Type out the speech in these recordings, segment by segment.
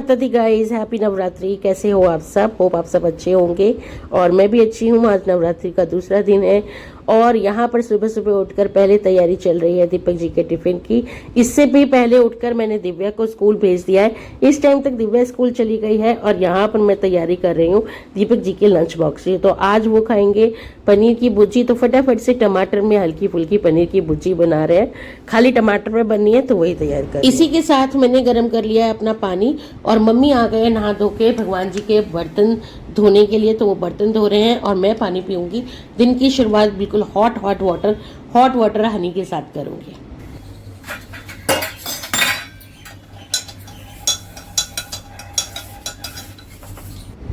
माता दी guys, happy Navratri. कैसे हो आप सब? होप आप सब अच्छे होंगे और मैं भी अच्छी हूँ। आज नवरात्रि का दूसरा दिन है और यहाँ पर सुबह सुबह उठकर पहले तैयारी चल रही है दीपक जी के टिफिन की। इससे भी पहले उठकर मैंने दिव्या को स्कूल भेज दिया है। इस टाइम तक दिव्या स्कूल चली गई है और यहाँ पर मैं तैयारी कर रही हूँ दीपक जी के लंच बॉक्स की। तो आज वो खाएंगे पनीर की भुर्जी, तो फटाफट से टमाटर में हल्की फुल्की पनीर की भुर्जी बना रहे हैं। खाली टमाटर में बननी है तो वही तैयार कर। इसी के साथ मैंने गर्म कर लिया है अपना पानी और मम्मी आ गए नहा धो के भगवान जी के बर्तन धोने के लिए। तो वो बर्तन धो रहे हैं और मैं पानी पीऊंगी। दिन की शुरुआत बिल्कुल हॉट वाटर हनी के साथ करूंगी।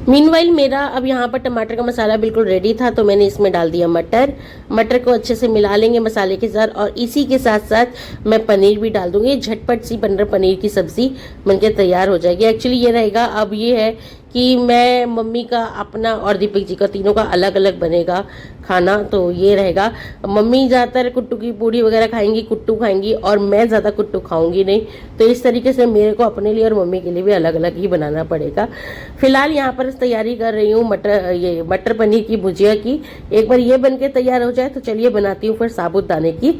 मीनवाइल मेरा अब यहाँ पर टमाटर का मसाला बिल्कुल रेडी था, तो मैंने इसमें डाल दिया मटर को अच्छे से मिला लेंगे मसाले के साथ। और इसी के साथ साथ मैं पनीर भी डाल दूंगी। झटपट सी पनीर की सब्जी बनके तैयार हो जाएगी। एक्चुअली ये रहेगा, अब ये है कि मैं मम्मी का अपना और दीपक जी का तीनों का अलग अलग बनेगा खाना। तो ये रहेगा, मम्मी ज़्यादातर कुट्टू की पूड़ी वगैरह खाएंगी, कुट्टू खाएंगी और मैं ज़्यादा कुट्टू खाऊंगी नहीं। तो इस तरीके से मेरे को अपने लिए और मम्मी के लिए भी अलग अलग ही बनाना पड़ेगा। फिलहाल यहाँ पर तैयारी कर रही हूँ मटर पनीर की भुजिया की। एक बार ये बनके तैयार हो जाए तो चलिए बनाती हूँ फिर साबूदाने की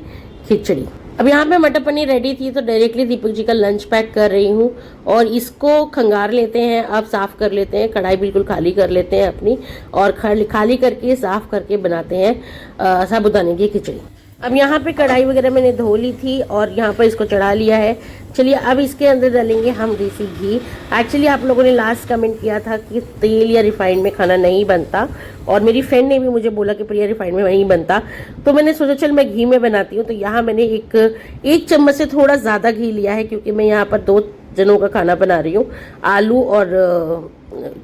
खिचड़ी। अब यहाँ पे मटर पनीर रेडी थी तो डायरेक्टली दीपक जी का लंच पैक कर रही हूँ और इसको खंगार लेते हैं। अब साफ कर लेते हैं, कढ़ाई बिल्कुल खाली कर लेते हैं अपनी और खाली करके साफ करके बनाते हैं साबूदाने की खिचड़ी। अब यहाँ पे कढ़ाई वगैरह मैंने धो ली थी और यहाँ पर इसको चढ़ा लिया है। चलिए अब इसके अंदर डालेंगे हम देसी घी। एक्चुअली आप लोगों ने लास्ट कमेंट किया था कि तेल या रिफाइंड में खाना नहीं बनता और मेरी फ्रेंड ने भी मुझे बोला कि प्रिया रिफाइंड में नहीं बनता, तो मैंने सोचा चल मैं घी में बनाती हूँ। तो यहाँ मैंने एक चम्मच से थोड़ा ज़्यादा घी लिया है क्योंकि मैं यहाँ पर 2 जनों का खाना बना रही हूँ। आलू और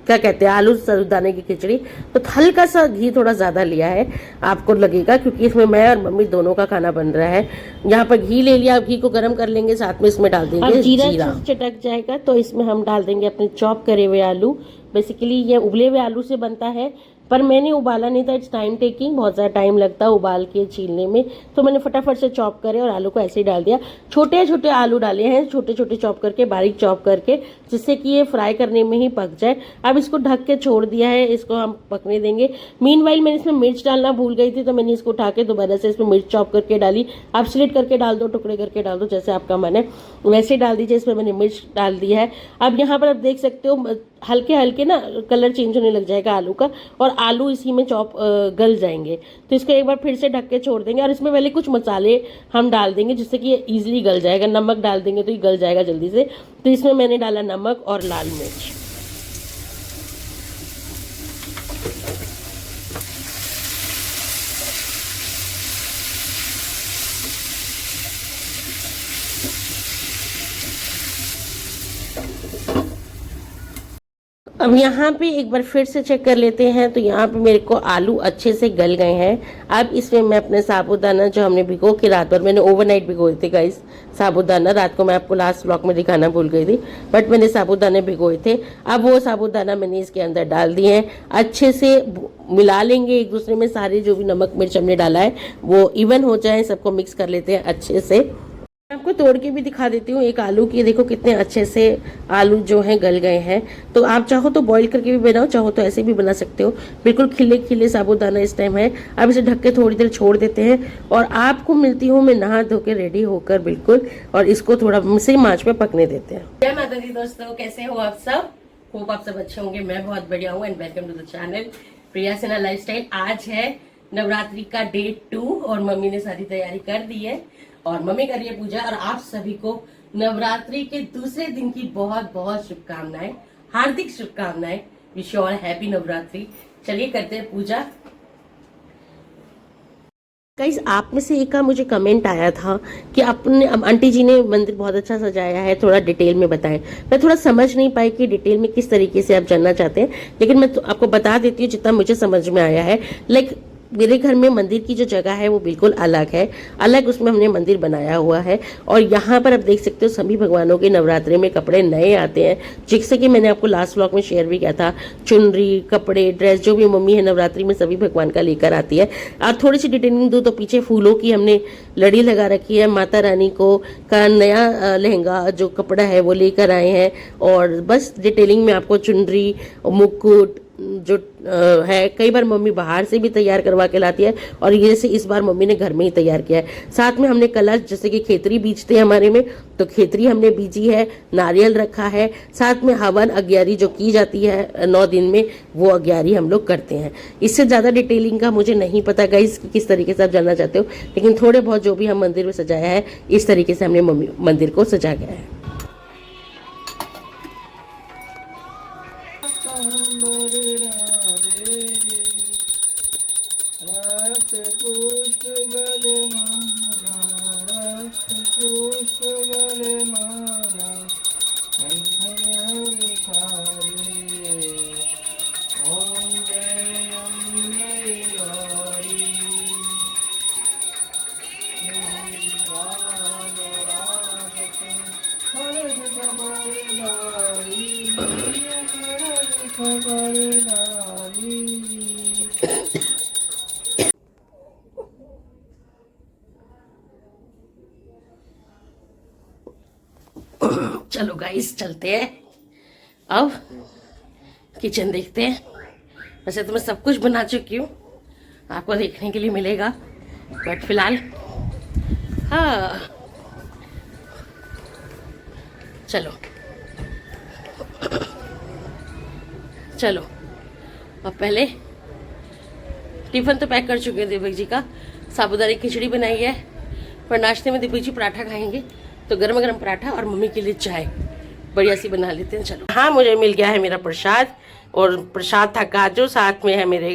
क्या कहते हैं, आलू साबूदाने की खिचड़ी। तो हल्का सा घी थोड़ा ज़्यादा लिया है, आपको लगेगा क्योंकि इसमें मैं और मम्मी दोनों का खाना बन रहा है। यहाँ पर घी ले लिया, अब घी को गर्म कर लेंगे, साथ में इसमें डाल देंगे जीरा। चटक जाएगा तो इसमें हम डाल देंगे अपने चॉप करे हुए आलू। बेसिकली ये उबले हुए आलू से बनता है पर मैंने उबाला नहीं था, इट्स टाइम टेकिंग, बहुत ज़्यादा टाइम लगता है उबाल के छीलने में। तो मैंने फटाफट से चॉप करे और आलू को ऐसे ही डाल दिया। छोटे छोटे आलू डाले हैं, छोटे छोटे चॉप करके, बारीक चॉप करके, जिससे कि ये फ्राई करने में ही पक जाए। अब इसको ढक के छोड़ दिया है, इसको हम पकने देंगे। मीनवाइल मैंने इसमें मिर्च डालना भूल गई थी तो मैंने इसको उठा के दोबारा से इसमें मिर्च चॉप करके डाली। आप स्लिट करके डाल दो, टुकड़े करके डाल दो, जैसे आपका मन है वैसे डाल दीजिए। इसमें मैंने मिर्च डाल दिया है। अब यहाँ पर आप देख सकते हो हल्के हल्के ना कलर चेंज होने लग जाएगा आलू का और आलू इसी में गल जाएंगे। तो इसको एक बार फिर से ढक के छोड़ देंगे और इसमें पहले कुछ मसाले हम डाल देंगे जिससे कि ये इजीली गल जाएगा। नमक डाल देंगे तो ये गल जाएगा जल्दी से। तो इसमें मैंने डाला नमक और लाल मिर्च। अब यहाँ पे एक बार फिर से चेक कर लेते हैं तो यहाँ पे मेरे को आलू अच्छे से गल गए हैं। अब इसमें मैं अपने साबूदाना जो हमने भिगो के रात भर, मैंने ओवरनाइट भिगोए थे गाइस साबूदाना, रात को मैं आपको लास्ट व्लॉग में दिखाना भूल गई थी, बट मैंने साबूदाने भिगोए थे। अब वो साबूदाना मैंने इसके अंदर डाल दिए हैं, अच्छे से मिला लेंगे एक दूसरे में। सारे जो भी नमक मिर्च हमने डाला है वो इवन हो जाए, सबको मिक्स कर लेते हैं अच्छे से। आपको तोड़ के भी दिखा देती हूँ एक आलू की, देखो कितने अच्छे से आलू जो हैं गल गए हैं। तो आप चाहो तो बॉईल करके भी बनाओ, चाहो तो ऐसे भी बना सकते हो। बिल्कुल खिले खिले साबूदाना इस टाइम है। अब इसे ढक के थोड़ी देर छोड़ देते हैं और आपको मिलती हूँ मैं नहा धो के रेडी होकर बिल्कुल, और इसको थोड़ा सेम आंच पे पकने देते हैं। जय माता दी दोस्तों, कैसे हो आप सब? होप आप सब अच्छे होंगे। मैं बहुत बढ़िया हूँ and welcome to the channel Priya Sinha lifestyle. आज है नवरात्रि का डे 2 और मम्मी ने सारी तैयारी कर दी है और मम्मी कर रही है पूजा। और आप सभी को नवरात्रि के दूसरे दिन की बहुत बहुत शुभकामनाएं, हार्दिक शुभकामनाएं। Wish you all happy Navratri. चलिए करते हैं पूजा। गाइस, आप में से एक का मुझे कमेंट आया था कि अपने आंटी जी ने मंदिर बहुत अच्छा सजाया है, थोड़ा डिटेल में बताएं। मैं थोड़ा समझ नहीं पाई कि डिटेल में किस तरीके से आप जानना चाहते हैं, लेकिन मैं तो आपको बता देती हूँ जितना मुझे समझ में आया है। लाइक मेरे घर में मंदिर की जो जगह है वो बिल्कुल अलग है, अलग उसमें हमने मंदिर बनाया हुआ है। और यहाँ पर आप देख सकते हो सभी भगवानों के नवरात्रि में कपड़े नए आते हैं, जिससे कि मैंने आपको लास्ट व्लॉग में शेयर भी किया था। चुनरी, कपड़े, ड्रेस जो भी मम्मी है नवरात्रि में सभी भगवान का लेकर आती है। और थोड़ी सी डिटेलिंग दूँ तो पीछे फूलों की हमने लड़ी लगा रखी है, माता रानी को का नया लहंगा जो कपड़ा है वो लेकर आए हैं। और बस डिटेलिंग में आपको चुनरी, मुकुट जो है, कई बार मम्मी बाहर से भी तैयार करवा के लाती है और ये से इस बार मम्मी ने घर में ही तैयार किया है। साथ में हमने कलश, जैसे कि खेतरी बीजते हैं हमारे में, तो खेतरी हमने बीजी है, नारियल रखा है, साथ में हवन अग्यारी जो की जाती है 9 दिन में, वो अग्यारी हम लोग करते हैं। इससे ज़्यादा डिटेलिंग का मुझे नहीं पता गाइस कि किस तरीके से आप जानना चाहते हो, लेकिन थोड़े बहुत जो भी हम मंदिर में सजाया है इस तरीके से हमने मम्मी मंदिर को सजा गया है। चलो गाइस चलते हैं, अब किचन देखते हैं। वैसे तो मैं सब कुछ बना चुकी हूँ, आपको देखने के लिए मिलेगा, बट फिलहाल हाँ चलो चलो। अब पहले टिफिन तो पैक कर चुके हैं दीपक जी का, साबूदाना की खिचड़ी बनाई है, पर नाश्ते में दीपक जी पराठा खाएंगे, तो गर्म गर्म पराठा और मम्मी के लिए चाय बढ़िया सी बना लेते हैं। चलो हाँ, मुझे मिल गया है मेरा प्रसाद, और प्रसाद था काजू, साथ में है मेरे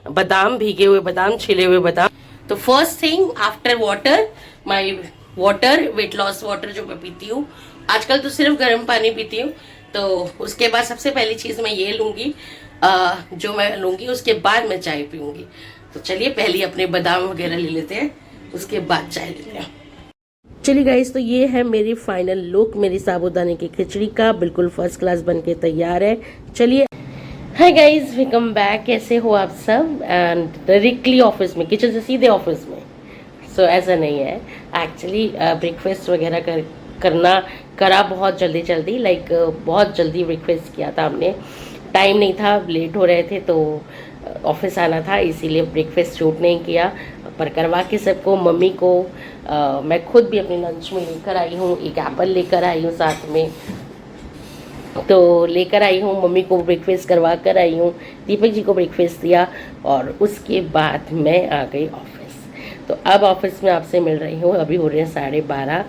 बादाम, भीगे हुए बादाम, छिले हुए बादाम। तो first thing after water, my water, weight loss water जो मैं पीती हूँ आजकल, तो सिर्फ गर्म पानी पीती हूँ। तो उसके बाद सबसे पहली चीज़ मैं ये लूँगी, जो मैं लूँगी, उसके बाद मैं चाय पीऊँगी। तो चलिए पहले अपने बादाम वगैरह ले लेते हैं, उसके बाद चाय लेते हैं। चलिए गाइस, तो ये है मेरी फाइनल लुक मेरी साबूदाने की खिचड़ी का, बिल्कुल फर्स्ट क्लास बनके तैयार है। चलिए, हाय गाइस, वेलकम बैक। कैसे हो आप सब? एंड डायरेक्टली ऑफिस में, किचन से सीधे ऑफिस में। सो ऐसा नहीं है, एक्चुअली ब्रेकफास्ट वगैरह करा बहुत जल्दी लाइक बहुत जल्दी ब्रेकफास्ट किया था हमने, टाइम नहीं था, लेट हो रहे थे, तो ऑफिस आना था, इसीलिए ब्रेकफास्ट शूट नहीं किया, पर करवा के सबको, मम्मी को मैं खुद भी अपने लंच में लेकर आई हूँ, एक एप्पल लेकर आई हूँ साथ में, तो लेकर आई हूँ, मम्मी को ब्रेकफास्ट करवा कर आई हूँ, दीपक जी को ब्रेकफास्ट दिया, और उसके बाद मैं आ गई ऑफिस। तो अब ऑफिस में आपसे मिल रही हूँ, अभी हो रहे हैं 12:30।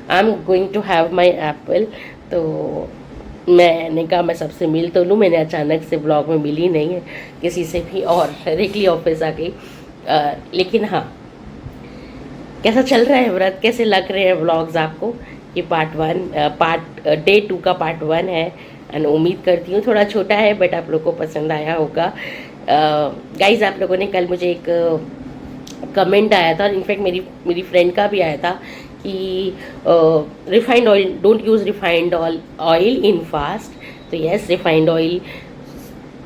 I am going to have my apple. तो मैंने कहा मैं सबसे मिल तो लूँ, मैंने अचानक से ब्लॉग में मिली नहीं है किसी से भी, और डायरेक्टली ऑफिस आ गई। लेकिन हाँ, कैसा चल रहा है व्रत, कैसे लग रहे हैं ब्लॉग्स आपको? ये डे 2 का पार्ट 1 है, एंड उम्मीद करती हूँ थोड़ा छोटा है, बट आप लोगों को पसंद आया होगा। गाइज, आप लोगों ने कल मुझे एक कमेंट आया था, इनफैक्ट मेरी फ्रेंड का भी आया था कि refined oil, don't use refined oil in fast. तो यस, रिफाइंड ऑयल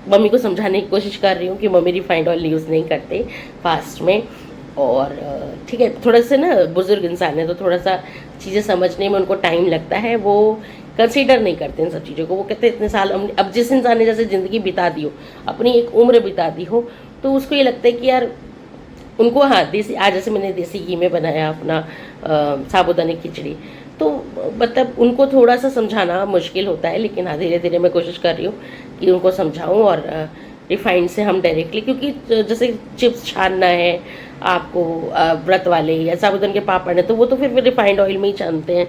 मम्मी को समझाने की कोशिश कर रही हूँ कि मम्मी रिफाइंड ऑयल यूज़ नहीं करते फास्ट में। और ठीक है, थोड़ा सा ना बुजुर्ग इंसान है, तो थोड़ा सा चीज़ें समझने में उनको टाइम लगता है, वो कंसीडर नहीं करते इन सब चीज़ों को। वो कहते हैं इतने साल अब जिस इंसान ने जैसे ज़िंदगी बिता दी हो, अपनी एक उम्र बिता दी हो, तो उसको ये लगता है कि यार उनको, हाँ देसी, आज जैसे मैंने देसी घी में बनाया अपना साबूदाने की खिचड़ी, तो मतलब उनको थोड़ा सा समझाना मुश्किल होता है, लेकिन हाँ धीरे धीरे मैं कोशिश कर रही हूँ कि उनको समझाऊँ। और रिफाइंड से हम डायरेक्टली, क्योंकि जैसे चिप्स छानना है आपको व्रत वाले या साबूदाने के पापड़ है, तो वो तो फिर रिफाइंड ऑयल में ही छानते हैं।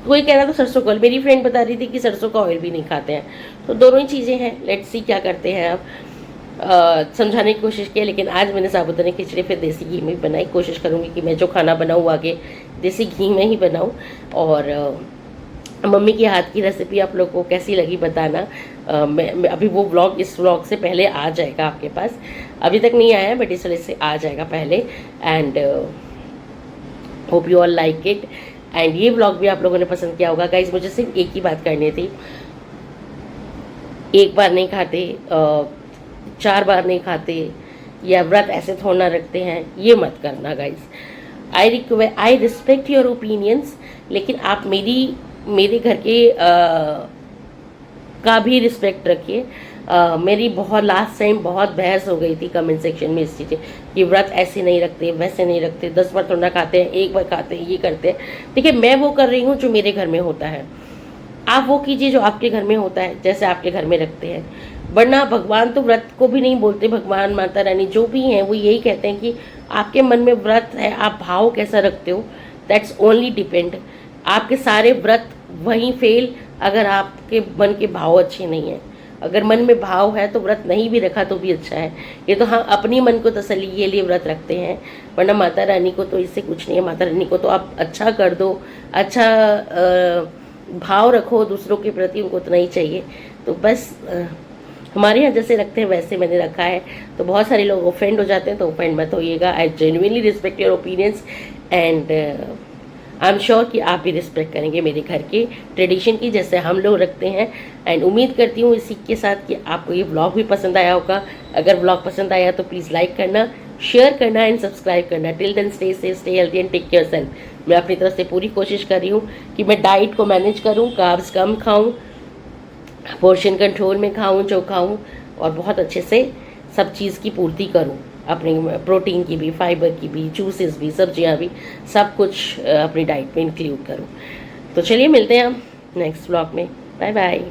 कोई कह रहा था सरसों का ऑयल, मेरी फ्रेंड बता रही थी कि सरसों का ऑयल भी नहीं खाते हैं। तो दोनों ही चीज़ें हैं, लेट्स सी क्या करते हैं। अब समझाने की कोशिश की, लेकिन आज मैंने साबूदाने की खिचड़ी फिर देसी घी में बनाई। कोशिश करूँगी कि मैं जो खाना बनाऊँ आगे देसी घी में ही बनाऊँ। और मम्मी के हाथ की रेसिपी आप लोग को कैसी लगी बताना। मैं अभी वो व्लॉग इस व्लॉग से पहले आ जाएगा आपके पास, अभी तक नहीं आया है बट इस वजह से आ जाएगा पहले। And hope you all like it. And ये व्लॉग भी आप लोगों ने पसंद किया होगा। गाइज मुझे सिर्फ एक ही बात करनी थी, एक बार नहीं खाते 4 बार नहीं खाते, या व्रत ऐसे थोड़ा रखते हैं, ये मत करना guys. I respect your opinions, लेकिन आप मेरे घर के का भी रिस्पेक्ट रखिए। मेरी बहुत लास्ट टाइम बहुत बहस हो गई थी कमेंट सेक्शन में इस चीज़ें कि व्रत ऐसे नहीं रखते, वैसे नहीं रखते, 10 बार थोड़ा खाते हैं, 1 बार खाते हैं, ये करते हैं। देखिए मैं वो कर रही हूँ जो मेरे घर में होता है, आप वो कीजिए जो आपके घर में होता है, जैसे आपके घर में रखते हैं। वरना भगवान तो व्रत को भी नहीं बोलते, भगवान माता रानी जो भी हैं वो यही कहते हैं कि आपके मन में व्रत है, आप भाव कैसा रखते हो, दैट्स ओनली डिपेंड। आपके सारे व्रत वहीं फेल अगर आपके मन के भाव अच्छे नहीं हैं। अगर मन में भाव है तो व्रत नहीं भी रखा तो भी अच्छा है। ये तो हाँ अपनी मन को तसल्ली के लिए व्रत रखते हैं, वरना माता रानी को तो इससे कुछ नहीं है। माता रानी को तो आप अच्छा कर दो, अच्छा भाव रखो दूसरों के प्रति, उनको उतना ही चाहिए। तो बस हमारे यहाँ जैसे रखते हैं वैसे मैंने रखा है। तो बहुत सारे लोग ऑफेंड हो जाते हैं, तो ऑफेंड मत होइएगा। I genuinely respect your opinions and I am sure कि आप भी रिस्पेक्ट करेंगे मेरे घर के ट्रेडिशन की, जैसे हम लोग रखते हैं। एंड उम्मीद करती हूँ इसी के साथ कि आपको ये व्लॉग भी पसंद आया होगा। अगर व्लॉग पसंद आया तो प्लीज़ लाइक करना, शेयर करना एंड सब्सक्राइब करना। Till then stay safe, stay healthy and take care self. मैं अपनी तरफ से पूरी कोशिश कर रही हूँ कि मैं डाइट को मैनेज करूँ, कार्ब्स कम खाऊँ, पोर्शन कंट्रोल में खाऊँ जो खाऊँ, और बहुत अच्छे से सब चीज़ की पूर्ति करूँ, अपनी प्रोटीन की भी, फाइबर की भी, जूसेस भी, सब्जियां भी, सब कुछ अपनी डाइट में इंक्लूड करूँ। तो चलिए मिलते हैं हम नेक्स्ट व्लॉग में। Bye bye.